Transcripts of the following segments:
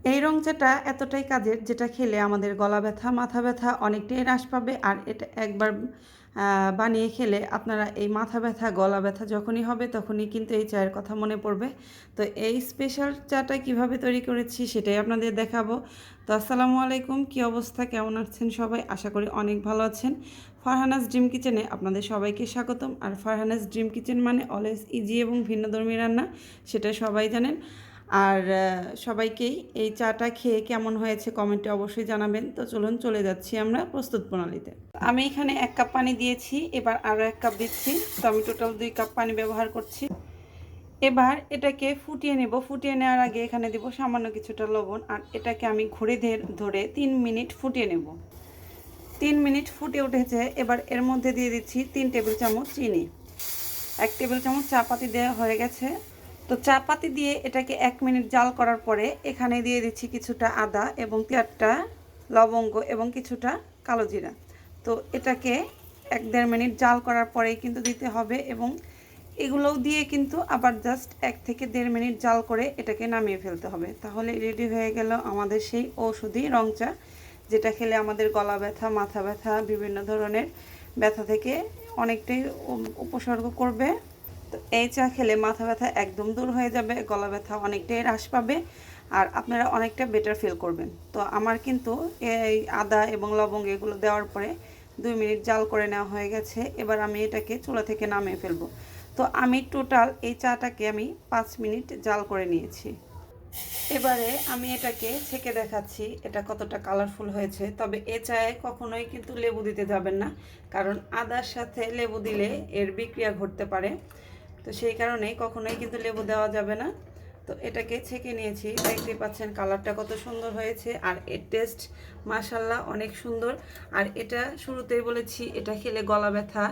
এই রং চাটা এতটাই কাজের, যেটা খেলে আমাদের গলা ব্যথা, মাথা ব্যথা অনেকটাই হ্রাস পাবে। আর এটা একবার বানিয়ে খেলে আপনারা এই মাথা ব্যথা, গলা ব্যথা যখনই হবে তখনই কিন্তু এই চায়ের কথা মনে পড়বে। তো এই স্পেশাল চাটা কিভাবে তৈরি করেছি সেটাই আপনাদের দেখাবো। তো আসসালামু আলাইকুম, কী অবস্থা, কেমন আছেন সবাই? আশা করি অনেক ভালো আছেন। ফারহানাস ড্রিম কিচেনে আপনাদের সবাইকে স্বাগতম। আর ফারহানাস ড্রিম কিচেন মানে অলওয়েজ ইজি এবং ভিন্নধর্মী রান্না, সেটা সবাই জানেন। আর সবাইকেই এই চাটা খেয়ে কেমন হয়েছে কমেন্টে অবশ্যই জানাবেন। তো চলুন চলে যাচ্ছি আমরা প্রস্তুত প্রণালীতে। আমি এখানে 1 কাপ পানি দিয়েছি, এবার আরও 1 কাপ দিচ্ছি। তো আমি টোটাল 2 কাপ পানি ব্যবহার করছি। এবার এটাকে ফুটিয়ে নেব। ফুটিয়ে নেওয়ার আগে এখানে দেব সামান্য কিছুটা লবণ, আর এটাকে আমি ঘুরে ধরে 3 মিনিট ফুটিয়ে নেব। 3 মিনিট ফুটে উঠেছে। এবার এর মধ্যে দিয়ে দিচ্ছি 3 টেবিল চামচ চিনি। 1 টেবিল চামচ চা পাতি দেওয়া হয়ে গেছে। তো চা পাতি দিয়ে এটাকে 1 মিনিট জাল করার পরে এখানে দিয়ে দিচ্ছি কিছুটা আদা এবং 4টা লবঙ্গ এবং কিছুটা কালো জিরা। তো এটাকে 1-1.5 মিনিট জাল করার পরেই কিন্তু দিতে হবে, এবং এগুলোও দিয়ে কিন্তু আবার জাস্ট 1 থেকে 1.5 মিনিট জাল করে এটাকে নামিয়ে ফেলতে হবে। তাহলে রেডি হয়ে গেল আমাদের সেই ঔষধি রং চা, যেটা খেলে আমাদের গলা ব্যথা, মাথা ব্যথা, বিভিন্ন ধরনের ব্যথা থেকে অনেকটাই উপসর্গ করবে। তো এই চা খেলে মাথা ব্যথা একদম দূর হয়ে যাবে, গলা ব্যথা অনেকটাই হ্রাস পাবে, আর আপনারা অনেকটা বেটার ফিল করবেন। তো আমার কিন্তু এই আদা এবং লবঙ্গ এগুলো দেওয়ার পরে 2 মিনিট জাল করে নেওয়া হয়ে গেছে। এবার আমি এটাকে চুলা থেকে নামিয়ে ফেলবো। তো আমি টোটাল এই চাটাকে আমি 5 মিনিট জাল করে নিয়েছি। এবারে আমি এটাকে ছেঁকে দেখাচ্ছি এটা কতটা কালারফুল হয়েছে। তবে এ চায়ে কখনোই কিন্তু লেবু দিতে যাবেন না, কারণ আদার সাথে লেবু দিলে এর বিক্রিয়া ঘটতে পারে। তো সেই কারণেই কখনোই কিন্তু লেবু দেওয়া যাবে না। তো এটাকে ছেঁকে নিয়েছি, দেখতে পাচ্ছেন কালারটা কত সুন্দর হয়েছে, আর এর টেস্ট মাশাল্লাহ অনেক সুন্দর। আর এটা শুরুতেই বলেছি, এটা খেলে গলা ব্যথা,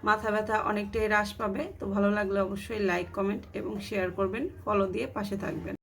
মাথা ব্যথা অনেকটাই হ্রাস পাবে। তো ভালো লাগলে অবশ্যই লাইক, কমেন্ট এবং শেয়ার করবেন, ফলো দিয়ে পাশে থাকবেন।